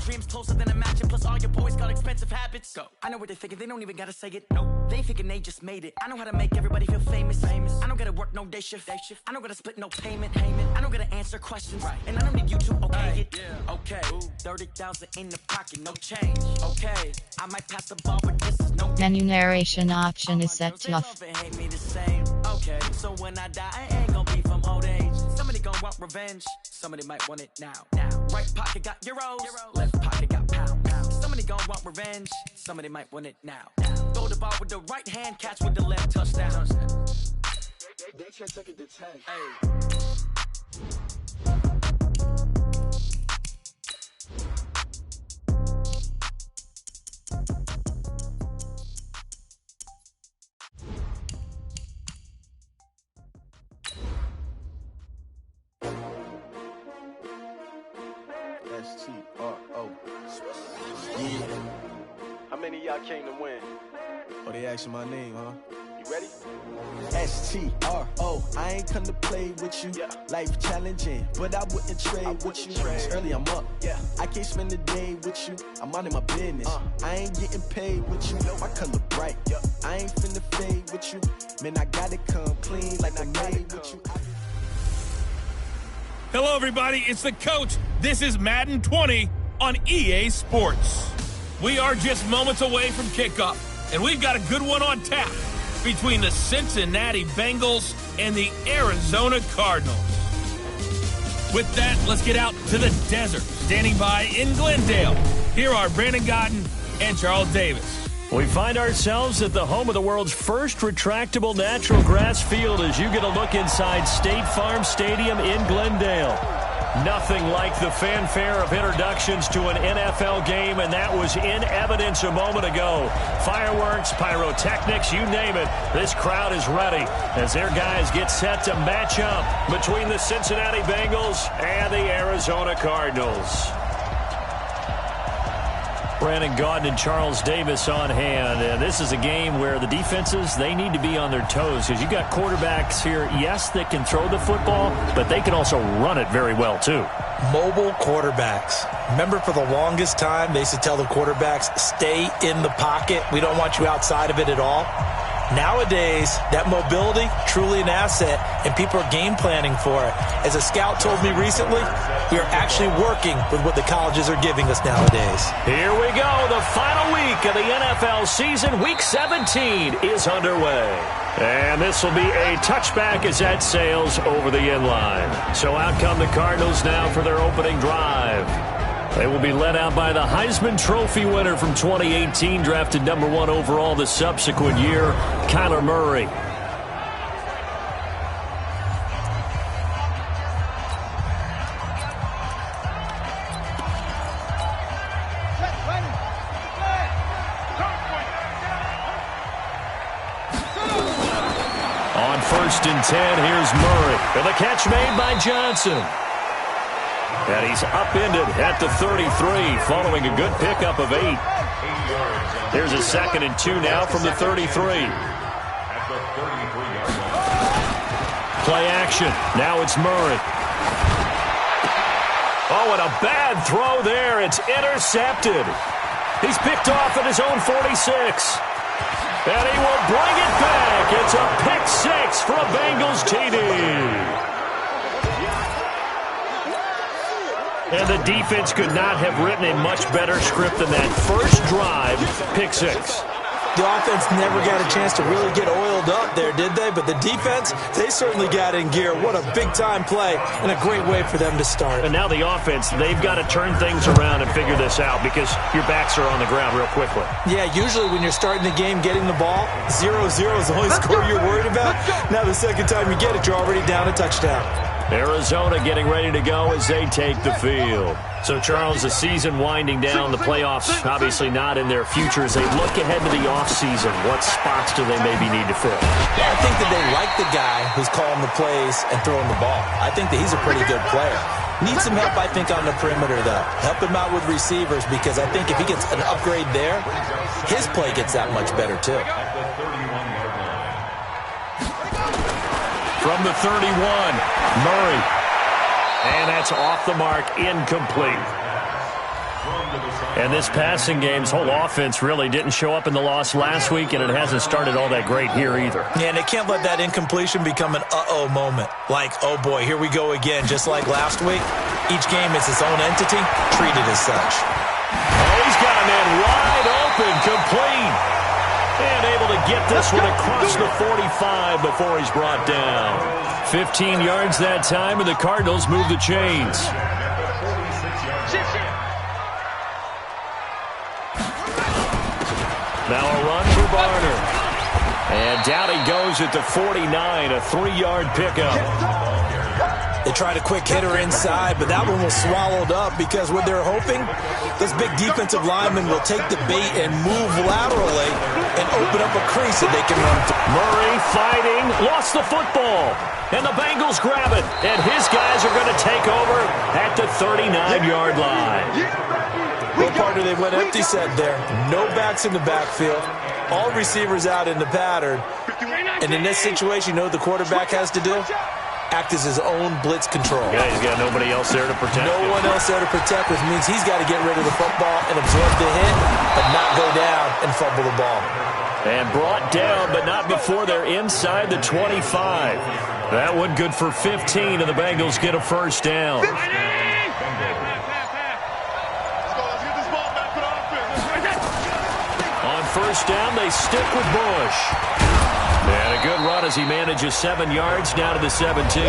dreams closer than imagine. Plus all your boys got expensive habits. Go. I know what they're thinking, they don't even gotta say it. Nope. They thinking they just made it. I know how to make everybody feel famous. I don't gotta work no day shift. I don't gotta split no payment. I don't gotta answer questions. Right. And I don't need you to okay it. Yeah. Okay. 30,000 in the pocket, no change. Okay. I might pass the ball, but this is no. Menu narration option is set to off. Okay. So when I die, I ain't gonna be from old age. Somebody gonna want revenge. Somebody might want it now. Right pocket got euros. Left pocket got pounds. Somebody gonna want revenge. Somebody might want it now. Throw the ball with the right hand, catch with the left, touchdown. They just took it to 10. Hey. S-T-R-O. Yeah. How many of y'all came to win? Oh, they asking my name, huh? You ready? S-T-R-O. I ain't come to play with you. Yeah. Life challenging, but I wouldn't trade with you. Early I'm up. Yeah. I can't spend the day with you. I'm out in my business. I ain't getting paid with you. My color bright. Yeah. I ain't finna fade with you. Man, I gotta come clean like I made with you. Hello, everybody. It's the coach. This is Madden 20 on EA Sports. We are just moments away from kickoff, and we've got a good one on tap between the Cincinnati Bengals and the Arizona Cardinals. With that, let's get out to the desert. Standing by in Glendale, here are Brandon Gotten and Charles Davis. We find ourselves at the home of the world's first retractable natural grass field as you get a look inside State Farm Stadium in Glendale. Nothing like the fanfare of introductions to an NFL game, and that was in evidence a moment ago. Fireworks, pyrotechnics, you name it. This crowd is ready as their guys get set to match up between the Cincinnati Bengals and the Arizona Cardinals. Brandon Gaudin and Charles Davis on hand. And this is a game where the defenses, they need to be on their toes because you got quarterbacks here, yes, that can throw the football, but they can also run it very well, too. Mobile quarterbacks. Remember, for the longest time, they used to tell the quarterbacks, stay in the pocket. We don't want you outside of it at all. Nowadays, that mobility, truly an asset, and people are game planning for it. As a scout told me recently, we are actually working with what the colleges are giving us nowadays. Here we go. The final week of the NFL season. Week 17 is underway. And this will be a touchback as that sails over the inline. So out come the Cardinals now for their opening drive. They will be led out by the Heisman Trophy winner from 2018, drafted number 1 overall the subsequent year, Kyler Murray. On 1st and 10, here's Murray. And the catch made by Johnson. And he's upended at the 33, following a good pickup of 8. There's a 2nd and 2 now from the 33. Play action. Now it's Murray. Oh, and a bad throw there. It's intercepted. He's picked off at his own 46. And he will bring it back. It's a pick 6 for a Bengals TD. And the defense could not have written a much better script than that first drive, pick 6. The offense never got a chance to really get oiled up there, did they? But the defense, they certainly got in gear. What a big-time play and a great way for them to start. And now the offense, they've got to turn things around and figure this out because your backs are on the ground real quickly. Yeah, usually when you're starting the game getting the ball, 0-0 is the only score you're worried about. Now the second time you get it, you're already down a touchdown. Arizona getting ready to go as they take the field. So, Charles, the season winding down, the playoffs obviously not in their future. As they look ahead to the offseason, what spots do they maybe need to fill? I think that they like the guy who's calling the plays and throwing the ball. I think that he's a pretty good player. Needs some help, I think, on the perimeter, though. Help him out with receivers because I think if he gets an upgrade there, his play gets that much better, too. From the 31, Murray. And that's off the mark, incomplete. And this passing game's whole offense really didn't show up in the loss last week, and it hasn't started all that great here either. Yeah, and they can't let that incompletion become an uh-oh moment. Like, oh boy, here we go again, just like last week. Each game is its own entity, treated as such. Oh, he's got a man wide open, complete. And able to get this one across the 45 before he's brought down. 15 yards that time, and the Cardinals move the chains. Now a run for Barner. And down he goes at the 49, a 3-yard pickup. They tried a quick hitter inside, but that one was swallowed up because what they're hoping, this big defensive lineman will take the bait and move laterally and open up a crease that they can run through. Murray fighting, lost the football, and the Bengals grab it, and his guys are going to take over at the 39-yard line. Well, partner, they went empty set there. No backs in the backfield. All receivers out in the pattern. And in this situation, you know what the quarterback has to do? Act as his own blitz control. Yeah, he's got nobody else there to protect No one else there to protect, which means he's got to get rid of the football and absorb the hit, but not go down and fumble the ball. And brought down, but not before they're inside the 25. That one good for 15, and the Bengals get a first down. On first down, they stick with Bush. And a good run as he manages 7 yards down to the 17.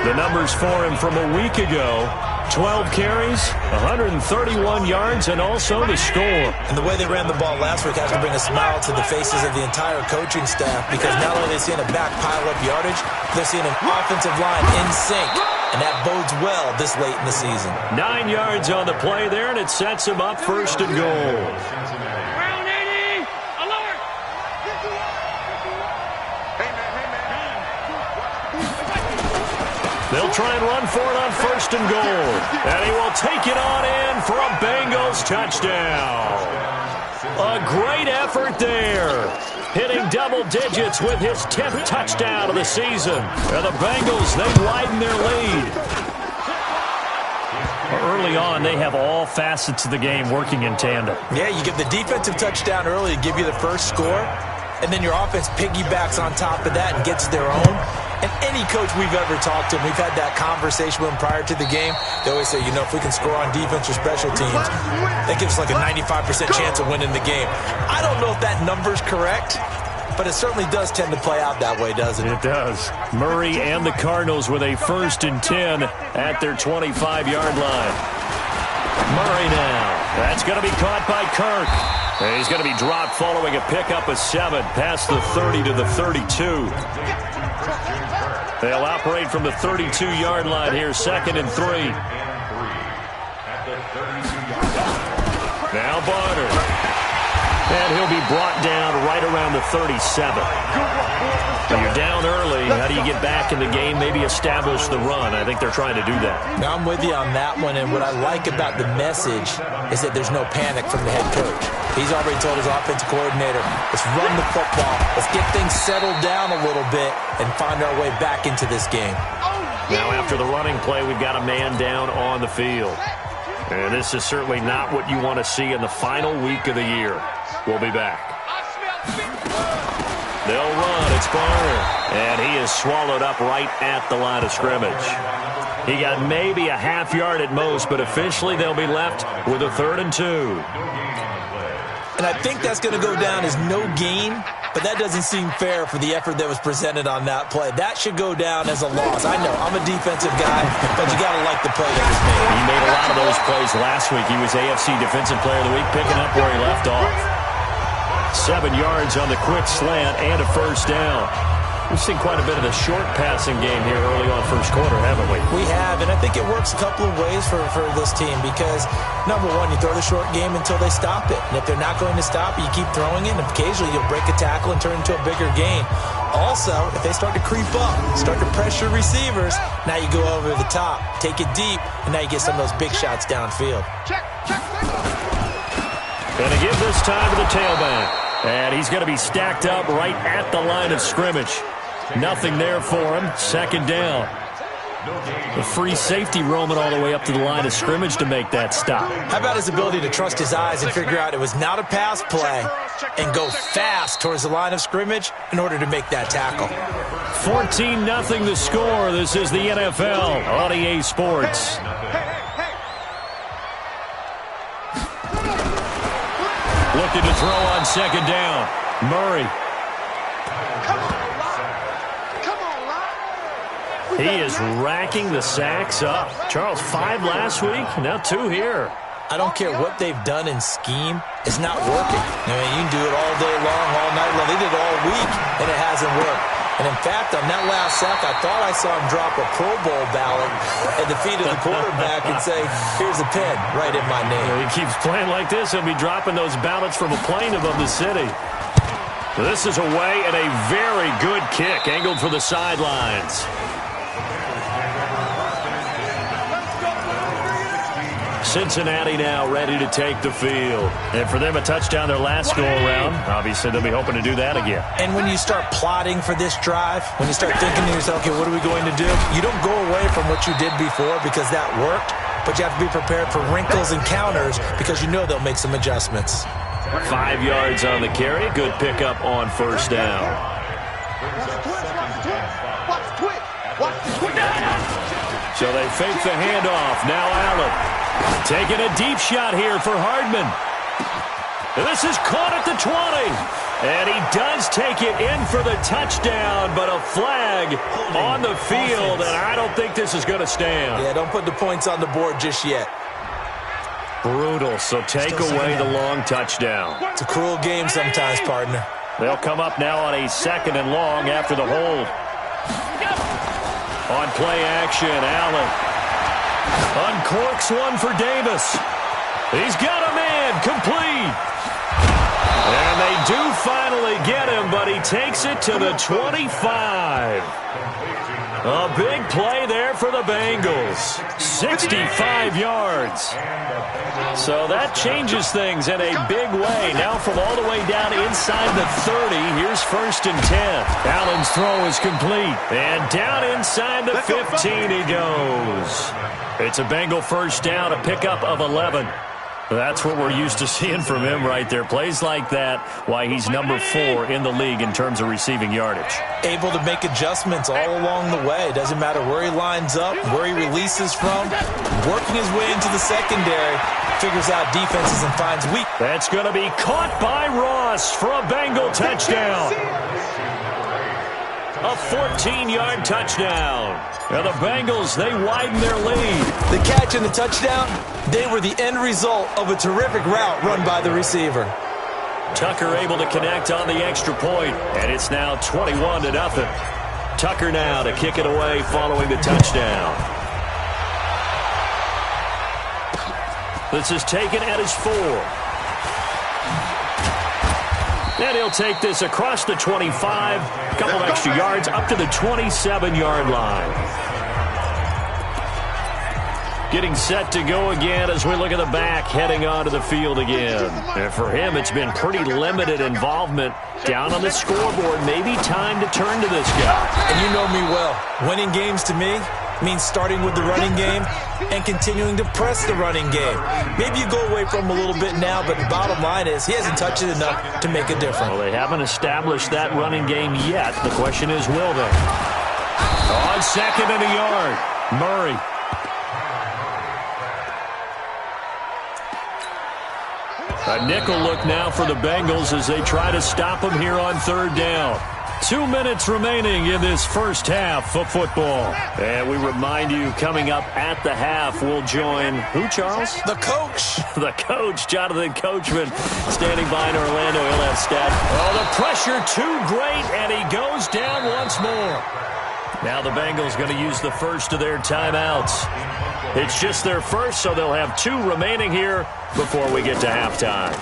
The numbers for him from a week ago: 12 carries, 131 yards, and also the score. And the way they ran the ball last week has to bring a smile to the faces of the entire coaching staff, because not only are they seeing a back pile up yardage, they're seeing an offensive line in sync, and that bodes well this late in the season. 9 yards on the play there, and it sets him up first and goal. They'll try and run for it on first and goal. And he will take it on in for a Bengals touchdown. A great effort there. Hitting double digits with his 10th touchdown of the season. And the Bengals, they widen their lead. Early on, they have all facets of the game working in tandem. Yeah, you get the defensive touchdown early to give you the first score, and then your offense piggybacks on top of that and gets their own. And any coach we've ever talked to, we've had that conversation with them prior to the game. They always say, you know, if we can score on defense or special teams, that gives us like a 95% chance of winning the game. I don't know if that number's correct, but it certainly does tend to play out that way, doesn't it? It does. Murray and the Cardinals with a 1st and 10 at their 25-yard line. Murray now. That's going to be caught by Kirk. And he's going to be dropped following a pickup of 7 past the 30 to the 32. They'll operate from the 32-yard line here, 2nd and 3. Now Barner. And he'll be brought down right around the 37. So you're down early. How do you get back in the game, maybe establish the run? I think they're trying to do that. Now I'm with you on that one, and what I like about the message is that there's no panic from the head coach. He's already told his offensive coordinator, let's run the football, let's get things settled down a little bit and find our way back into this game. Now after the running play, we've got a man down on the field. And this is certainly not what you want to see in the final week of the year. We'll be back. They'll run. It's Barner. And he is swallowed up right at the line of scrimmage. He got maybe a half yard at most, but officially they'll be left with a 3rd and 2. And I think that's going to go down as no gain, but that doesn't seem fair for the effort that was presented on that play. That should go down as a loss. I know, I'm a defensive guy, but you got to like the play that was made. He made a lot of those plays last week. He was AFC Defensive Player of the Week, picking up where he left off. 7 yards on the quick slant and a first down. We've seen quite a bit of the short passing game here early on first quarter, haven't we? We have, and I think it works a couple of ways for this team because, number one, you throw the short game until they stop it. And if they're not going to stop it, you keep throwing it, and occasionally you'll break a tackle and turn it into a bigger gain. Also, if they start to creep up, start to pressure receivers, now you go over the top, take it deep, and now you get some of those big shots downfield. Gonna give this time to the tailback. And he's going to be stacked up right at the line of scrimmage. Nothing there for him. 2nd down. The free safety roaming all the way up to the line of scrimmage to make that stop. How about his ability to trust his eyes and figure out it was not a pass play and go fast towards the line of scrimmage in order to make that tackle. 14-0 the score. This is the NFL on EA Sports. Looking to throw on second down. Murray. He is racking the sacks up. Charles, 5 last week, now 2 here. I don't care what they've done in scheme. It's not working. I mean, you can do it all day long, all night long. They did it all week, and it hasn't worked. And, in fact, on that last sack, I thought I saw him drop a Pro Bowl ballot at the feet of the quarterback and say, here's a pen right in my name. He keeps playing like this. He'll be dropping those ballots from a plane above the city. This is away and a very good kick, angled for the sidelines. Cincinnati now ready to take the field. And for them, a touchdown their last go-around. Obviously, they'll be hoping to do that again. And when you start plotting for this drive, when you start thinking to yourself, okay, what are we going to do? You don't go away from what you did before because that worked, but you have to be prepared for wrinkles and counters because you know they'll make some adjustments. 5 yards on the carry. Good pickup on first down. So they fake the handoff. Now Allen. Taking a deep shot here for Hardman. And this is caught at the 20. And he does take it in for the touchdown, but a flag on the field, and I don't think this is going to stand. Yeah, don't put the points on the board just yet. Brutal, so take away the long touchdown. It's a cruel game sometimes, partner. They'll come up now on a 2nd and long after the hold. On play action, Allen. Uncorks one for Davis. He's got a man, complete. And they do finally get him, but he takes it to the 25. A big play there for the Bengals. 65 yards. So that changes things in a big way. Now from all the way down inside the 30, here's 1st and 10. Allen's throw is complete. And down inside the 15 he goes. It's a Bengal first down, a pickup of 11. That's what we're used to seeing from him right there. Plays like that, why he's number 4 in the league in terms of receiving yardage. Able to make adjustments all along the way. Doesn't matter where he lines up, where he releases from. Working his way into the secondary, figures out defenses and finds weak. That's going to be caught by Ross for a Bengal touchdown. A 14-yard touchdown. Now the Bengals, they widen their lead. The catch and the touchdown, they were the end result of a terrific route run by the receiver. Tucker able to connect on the extra point, and it's now 21-0. Tucker now to kick it away following the touchdown. This is taken at his 4. And he'll take this across the 25, a couple of extra yards, up to the 27-yard line. Getting set to go again as we look at the back, heading onto the field again. And for him, it's been pretty limited involvement down on the scoreboard. Maybe time to turn to this guy. And you know me well. Winning games to me means starting with the running game and continuing to press the running game. Maybe you go away from him a little bit now, but the bottom line is he hasn't touched it enough to make a difference. Well, they haven't established that running game yet. The question is, will they? On 2nd and a yard, Murray. A nickel look now for the Bengals as they try to stop him here on 3rd down. 2 minutes remaining in this first half of football. And we remind you, coming up at the half, we'll join who, Charles? The coach. The coach, Jonathan Coachman, standing by in Orlando. He'll have stat. Oh, the pressure too great, and he goes down once more. Now the Bengals going to use the first of their timeouts. It's just their first, so they'll have 2 remaining here before we get to halftime.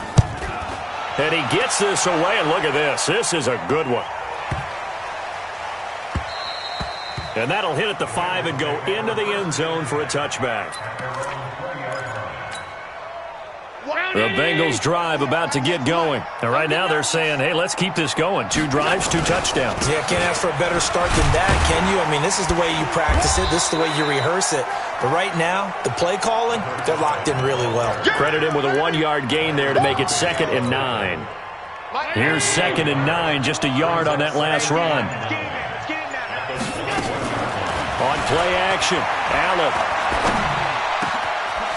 And he gets this away, and look at this. This is a good one. And that'll hit at the 5 and go into the end zone for a touchback. Wow. The Bengals drive about to get going. And right now they're saying, hey, let's keep this going. 2 drives, 2 touchdowns. Yeah, can't ask for a better start than that, can you? I mean, this is the way you practice it. This is the way you rehearse it. But right now, the play calling, they're locked in really well. Credit him with a 1-yard gain there to make it 2nd and 9. Here's 2nd and 9, just a yard on that last run. On play action, Allen.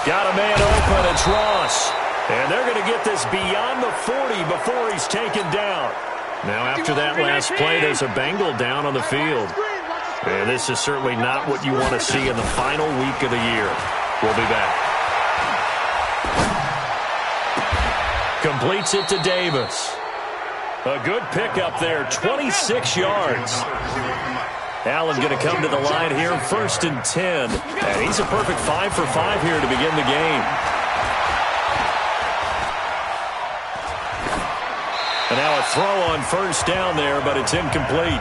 Got a man open, it's Ross. And they're going to get this beyond the 40 before he's taken down. Now, after that last play, there's a Bengal down on the field. And this is certainly not what you want to see in the final week of the year. We'll be back. Completes it to Davis. A good pickup there, 26 yards. Allen going to come to the line here, 1st and 10. And he's a perfect 5 for 5 here to begin the game. And now a throw on 1st down there, but it's incomplete.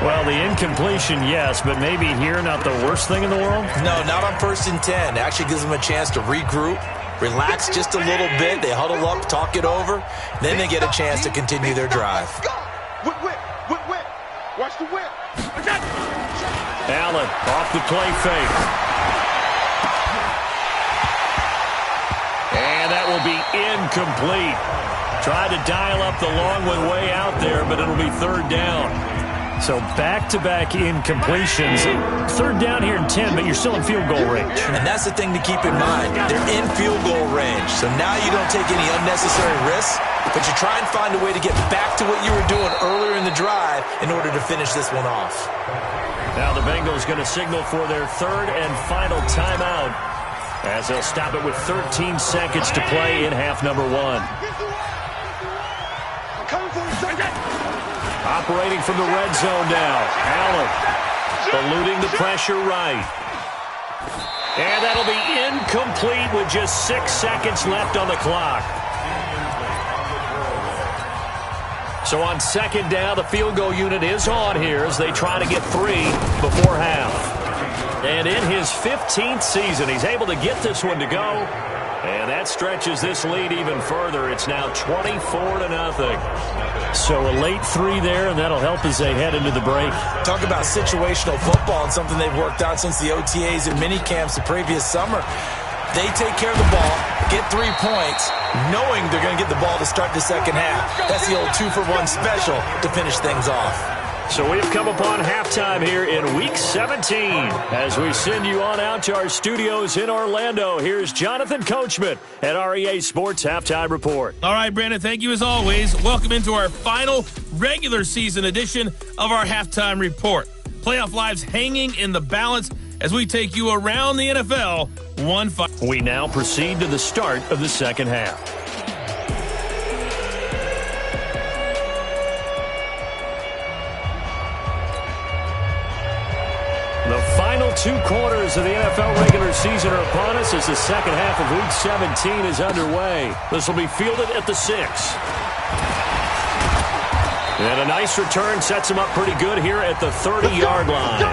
Well, the incompletion, yes, but maybe here not the worst thing in the world? No, not on 1st and 10. It actually gives them a chance to regroup, relax just a little bit. They huddle up, talk it over. Then they get a chance to continue their drive. Whip. Watch the whip. Allen off the play fake. And that will be incomplete. Tried to dial up the long one way out there, but it'll be 3rd down. So back-to-back incompletions. 3rd down here in 10, but you're still in field goal range. And that's the thing to keep in mind. They're in field goal range. So now you don't take any unnecessary risks, but you try and find a way to get back to what you were doing earlier in the drive in order to finish this one off. Now the Bengals going to signal for their 3rd and final timeout as they'll stop it with 13 seconds to play in half number 1. Operating from the red zone now. Allen eluding the pressure right. And that'll be incomplete with just 6 seconds left on the clock. So on 2nd down, the field goal unit is on here as they try to get 3 before half. And in his 15th season, he's able to get this one to go. And that stretches this lead even further. It's now 24-0. So a late 3 there, and that'll help as they head into the break. Talk about situational football and something they've worked out since the OTAs and mini camps the previous summer. They take care of the ball, get 3 points, knowing they're going to get the ball to start the second half. That's the old 2-for-1 special to finish things off. So we've come upon halftime here in Week 17. As we send you on out to our studios in Orlando, here's Jonathan Coachman at REA Sports Halftime Report. All right, Brandon, thank you as always. Welcome into our final regular season edition of our Halftime Report. Playoff lives hanging in the balance as we take you around the NFL one fight. We now proceed to the start of the second half. The final 2 quarters of the NFL regular season are upon us as the second half of Week 17 is underway. This will be fielded at the 6. And a nice return sets him up pretty good here at the 30-yard line.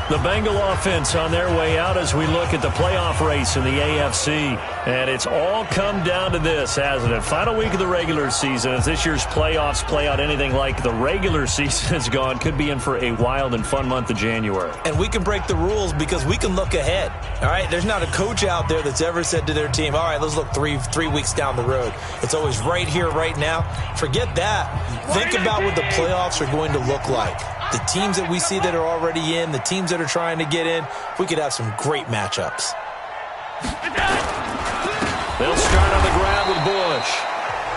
The Bengal offense on their way out as we look at the playoff race in the AFC. And it's all come down to this, hasn't it? Final week of the regular season. As this year's playoffs play out anything like the regular season has gone, could be in for a wild and fun month of January. And we can break the rules because we can look ahead. All right, there's not a coach out there that's ever said to their team, all right, let's look three weeks down the road. It's always right here, right now. Forget that. Think about what the playoffs are going to look like. The teams that we see that are already in, the teams that are trying to get in, we could have some great matchups. They'll start on the ground with Bush.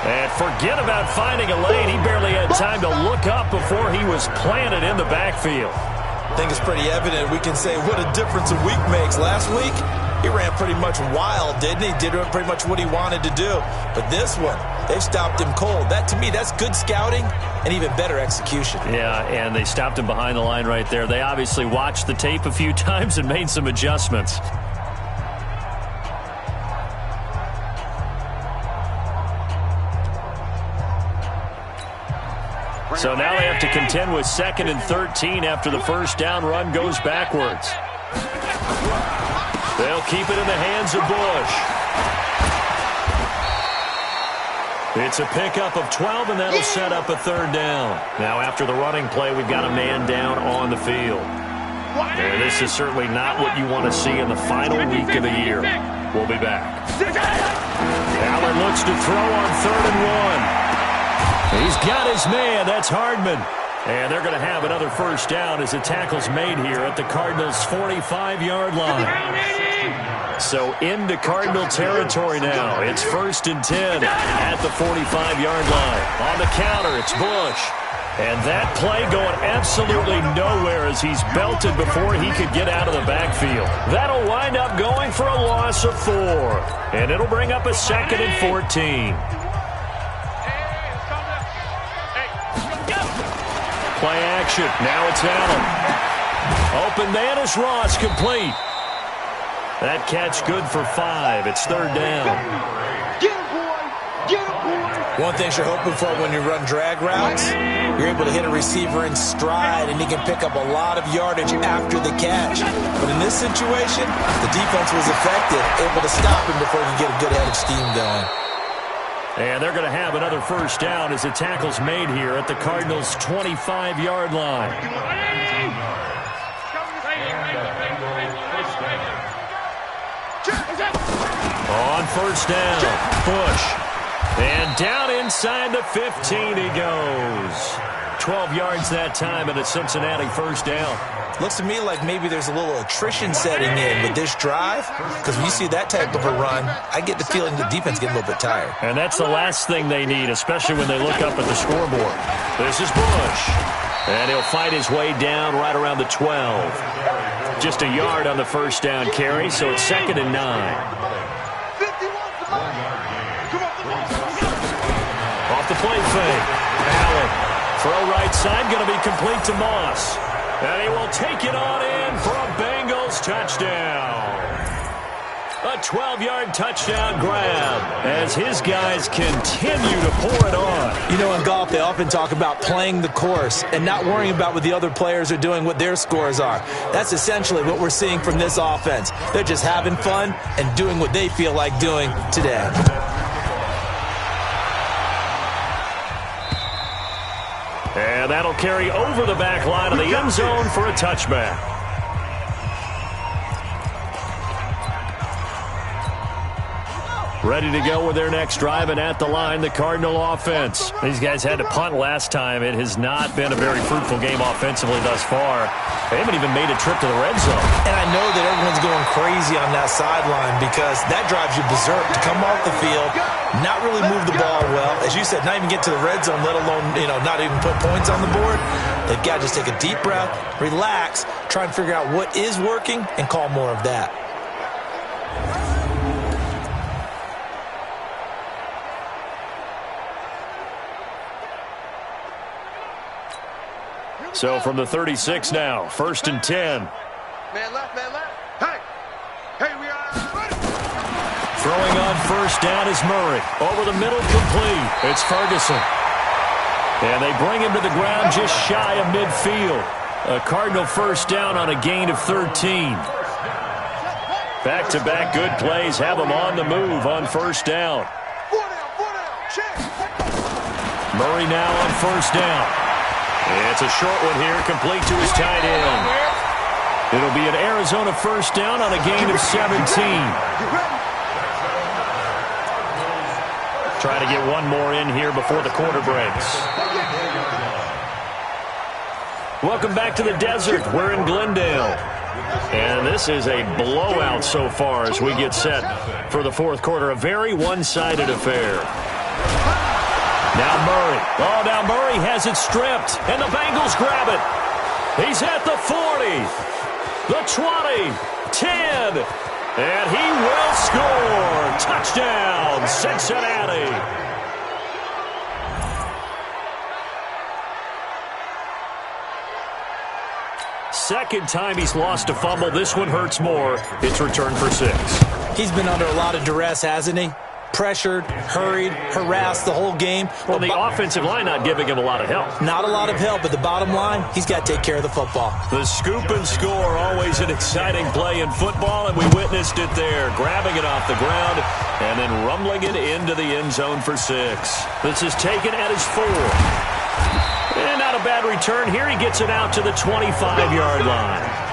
And forget about finding a lane. He barely had time to look up before he was planted in the backfield. I think it's pretty evident. We can say what a difference a week makes. Last week, he ran pretty much wild, didn't he? Did pretty much what he wanted to do. But this one, they've stopped him cold. That, to me, that's good scouting and even better execution. Yeah, and they stopped him behind the line right there. They obviously watched the tape a few times and made some adjustments. So now they have to contend with 2nd and 13 after the first down run goes backwards. They'll keep it in the hands of Bush. It's a pickup of 12, and that'll set up a third down. Now, after the running play, we've got a man down on the field. And this is certainly not what you want to see in the final week of the year. We'll be back. Allen looks to throw on 3rd and 1. He's got his man. That's Hardman. And they're going to have another first down as the tackle's made here at the Cardinals' 45-yard line. So into Cardinal territory now. It's 1st and 10 at the 45-yard line. On the counter, it's Bush. And that play going absolutely nowhere as he's belted before he could get out of the backfield. That'll wind up going for a loss of 4. And it'll bring up a 2nd and 14. Play action. Now it's Allen. Open man is Ross, complete. That catch good for 5. It's 3rd down. Get him, boy! Get him, boy! One thing you're hoping for when you run drag routes, you're able to hit a receiver in stride, and he can pick up a lot of yardage after the catch. But in this situation, the defense was effective, able to stop him before he could get a good head of steam going. And they're going to have another first down as the tackle's made here at the Cardinals' 25-yard line. On first down, Bush. And down inside the 15 he goes. 12 yards that time and a Cincinnati first down. Looks to me like maybe there's a little attrition setting in with this drive, because when you see that type of a run, I get the feeling the defense getting a little bit tired. And that's the last thing they need, especially when they look up at the scoreboard. This is Bush. And he'll fight his way down right around the 12. Just a yard on the first down carry, so it's 2nd and 9. Off the play fake. Allen. Throw right side, going to be complete to Moss. And he will take it on in for a Bengals touchdown. A 12-yard touchdown grab as his guys continue to pour it on. You know, in golf, they often talk about playing the course and not worrying about what the other players are doing, what their scores are. That's essentially what we're seeing from this offense. They're just having fun and doing what they feel like doing today. And that'll carry over the back line of the end zone for a touchback. Ready to go with their next drive, and at the line, the Cardinal offense. These guys had to punt last time. It has not been a very fruitful game offensively thus far. They haven't even made a trip to the red zone. And I know that everyone's going crazy on that sideline because that drives you berserk to come off the field, not really move the ball well. As you said, not even get to the red zone, let alone, not even put points on the board. They've got to just take a deep breath, relax, try and figure out what is working, and call more of that. So from the 36 now, 1st and 10. Man left, man left. Hey, we are ready. Throwing on first down is Murray. Over the middle, complete. It's Ferguson. And they bring him to the ground just shy of midfield. A Cardinal first down on a gain of 13. Back-to-back good plays have them on the move on first down. Four down, check. Murray now on first down. It's a short one here, complete to his tight end. It'll be an Arizona first down on a gain of 17. Try to get one more in here before the quarter breaks. Welcome back to the desert. We're in Glendale. And this is a blowout so far as we get set for the fourth quarter. A very one-sided affair. Now Murray. Oh, now Murray has it stripped, and the Bengals grab it. He's at the 40, the 20, 10, and he will score. Touchdown, Cincinnati. Second time he's lost a fumble. This one hurts more. It's returned for 6. He's been under a lot of duress, hasn't he? pressured, hurried, harassed the whole game. Well, the offensive line not giving him a lot of help. Not a lot of help, but the bottom line, he's got to take care of the football. The scoop and score, always an exciting play in football, and we witnessed it there, grabbing it off the ground and then rumbling it into the end zone for 6. This is taken at his 4. And not a bad return here. He gets it out to the 25-yard line.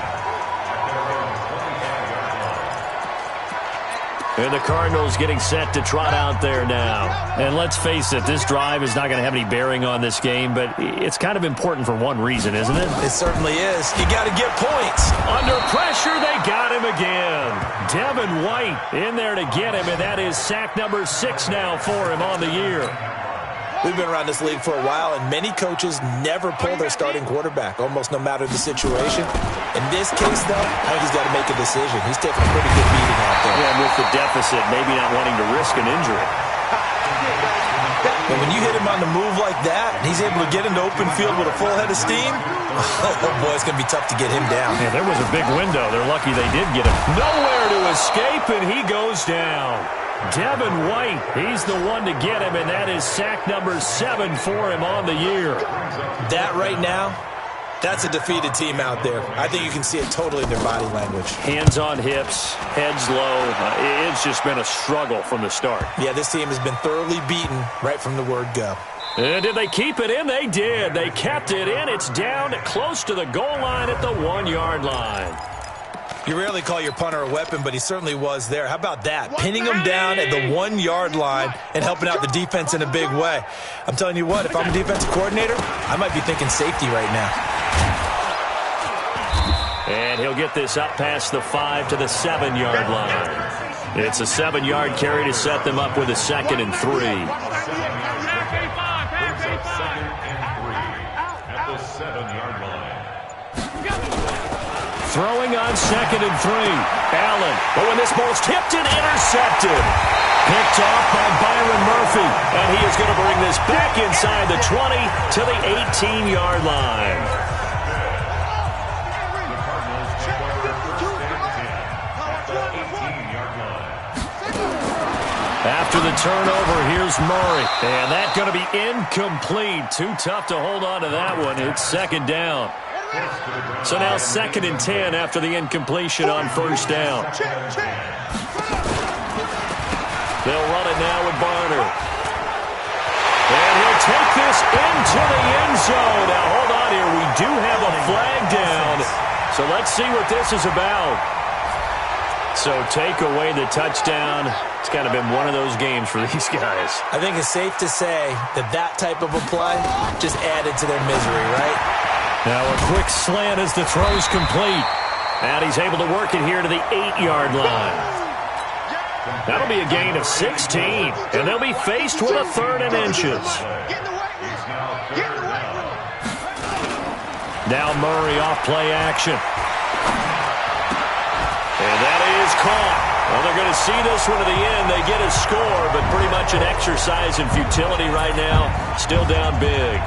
And the Cardinals getting set to trot out there now. And let's face it, this drive is not going to have any bearing on this game, but it's kind of important for one reason, isn't it? It certainly is. You got to get points. Under pressure, they got him again. Devin White in there to get him, and that is sack number 6 now for him on the year. We've been around this league for a while, and many coaches never pull their starting quarterback, almost no matter the situation. In this case, though, I think he's got to make a decision. He's taking a pretty good beating out there. Yeah, and with the deficit, maybe not wanting to risk an injury. And when you hit him on the move like that, and he's able to get into open field with a full head of steam, oh boy, it's going to be tough to get him down. Yeah, there was a big window. They're lucky they did get him. Nowhere to escape, and he goes down. Devin White, he's the one to get him, and that is sack number 7 for him on the year. That right now, that's a defeated team out there. I think you can see it totally in their body language. Hands on hips, heads low. It's just been a struggle from the start. Yeah, this team has been thoroughly beaten right from the word go. And did they keep it in? They did. They kept it in. It's down close to the goal line at the 1-yard line. You rarely call your punter a weapon, but he certainly was there. How about that? Pinning him down at the 1-yard line and helping out the defense in a big way. I'm telling you what, if I'm a defensive coordinator, I might be thinking safety right now. And he'll get this up past the 5 to the 7-yard line. It's a 7-yard carry to set them up with a 2nd and 3. Throwing on 2nd and 3. Allen. Oh, and this ball's tipped and intercepted. Picked off by Byron Murphy. And he is going to bring this back inside the 20 to the 18-yard line. After the turnover, here's Murray. And that's going to be incomplete. Too tough to hold on to that one. It's 2nd down. So now 2nd and 10 after the incompletion on 1st down. They'll run it now with Barner. And he'll take this into the end zone. Now hold on here. We do have a flag down. So let's see what this is about. So take away the touchdown. It's kind of been one of those games for these guys. I think it's safe to say that that type of a play just added to their misery, right? Now a quick slant as the throw's complete. And he's able to work it here to the 8-yard line. That'll be a gain of 16. And they'll be faced with a 3rd and inches. Now Murray off play action. And that is caught. Well, they're going to see this one to the end. They get a score, but pretty much an exercise in futility right now. Still down big.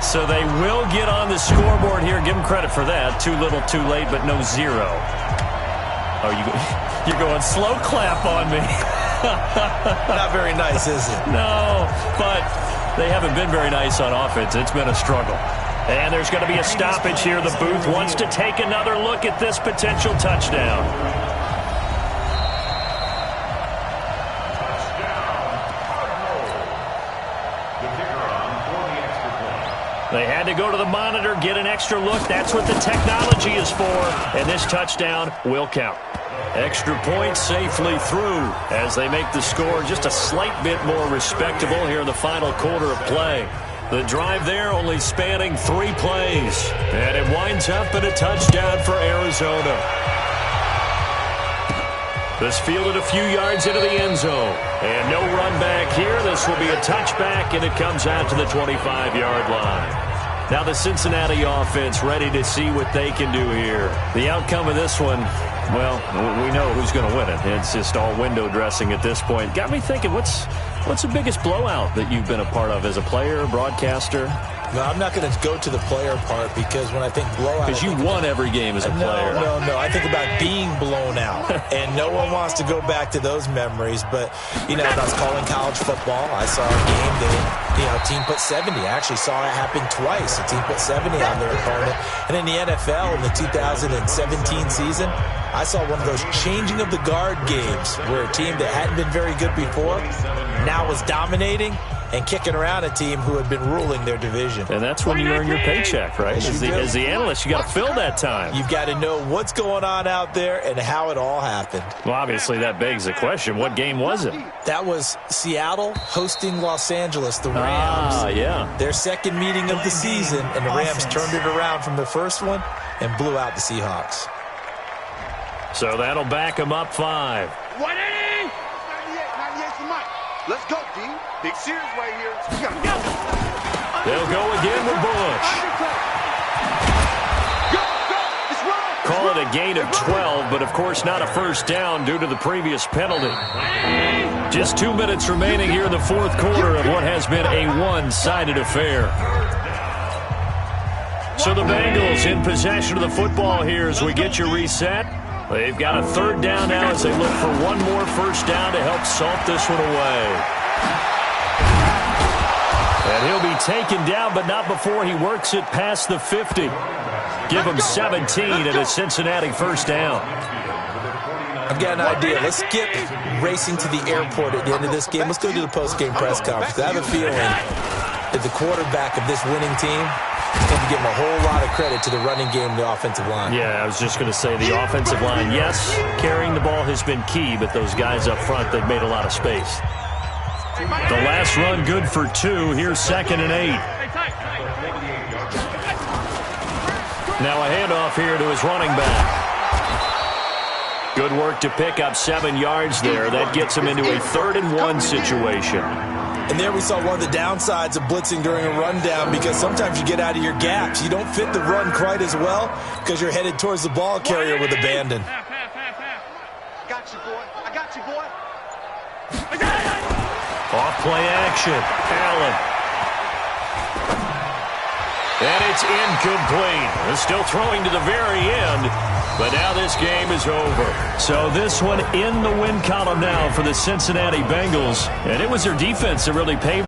So they will get on the scoreboard here. Give them credit for that. Too little, too late, but no 0. Oh, you're going slow clap on me. Not very nice, is it? No, but they haven't been very nice on offense. It's been a struggle. And there's going to be a stoppage here. The booth wants to take another look at this potential touchdown. They had to go to the monitor, get an extra look. That's what the technology is for. And this touchdown will count. Extra points safely through as they make the score just a slight bit more respectable here in the final quarter of play. The drive there only spanning 3 plays. And it winds up in a touchdown for Arizona. This fielded a few yards into the end zone. And no run back here. This will be a touchback, and it comes out to the 25-yard line. Now the Cincinnati offense ready to see what they can do here. The outcome of this one, well, we know who's going to win it. It's just all window dressing at this point. Got me thinking, what's the biggest blowout that you've been a part of as a player, broadcaster? No, I'm not going to go to the player part because when I think blowout... Because you won every game as a player. No. I think about being blown out. And no one wants to go back to those memories. But, when I was calling college football, I saw a game that, a team put 70. I actually saw it happen twice. A team put 70 on their opponent. And in the NFL in the 2017 season, I saw one of those changing of the guard games where a team that hadn't been very good before now was dominating and kicking around a team who had been ruling their division. And that's when you earn your paycheck, right? As the analyst, you got to fill that time. You've got to know what's going on out there and how it all happened. Well, obviously, that begs the question, what game was it? That was Seattle hosting Los Angeles, the Rams. Yeah. Their second meeting of the season, and the Rams turned it around from the first one and blew out the Seahawks. So that'll back them up 5. 180! 98 for Mike. Let's go, D. Big Sears right here. They'll go again with Bush. Call it a gain of 12, but of course not a first down due to the previous penalty. Just 2 minutes remaining here in the fourth quarter of what has been a one-sided affair. So the Bengals in possession of the football here as we get you reset. They've got a third down now as they look for one more first down to help salt this one away. And he'll be taken down, but not before he works it past the 50. Give him 17 and a Cincinnati first down. I've got an idea. Let's skip racing to the airport at the end of this game. Let's go to the post-game press conference. I have a feeling that the quarterback of this winning team is going to give him a whole lot of credit to the running game and the offensive line. Yeah, I was just going to say the offensive line, yes, carrying the ball has been key, but those guys up front, they've made a lot of space. The last run good for 2. Here's 2nd and 8. Now a handoff here to his running back. Good work to pick up 7 yards there. That gets him into a 3rd and 1 situation. And there we saw one of the downsides of blitzing during a rundown because sometimes you get out of your gaps. You don't fit the run quite as well because you're headed towards the ball carrier with abandon. Got you, boy. I got you, boy. Off play action. Allen. And it's incomplete. They're still throwing to the very end, but now this game is over. So this one in the win column now for the Cincinnati Bengals, and it was their defense that really paved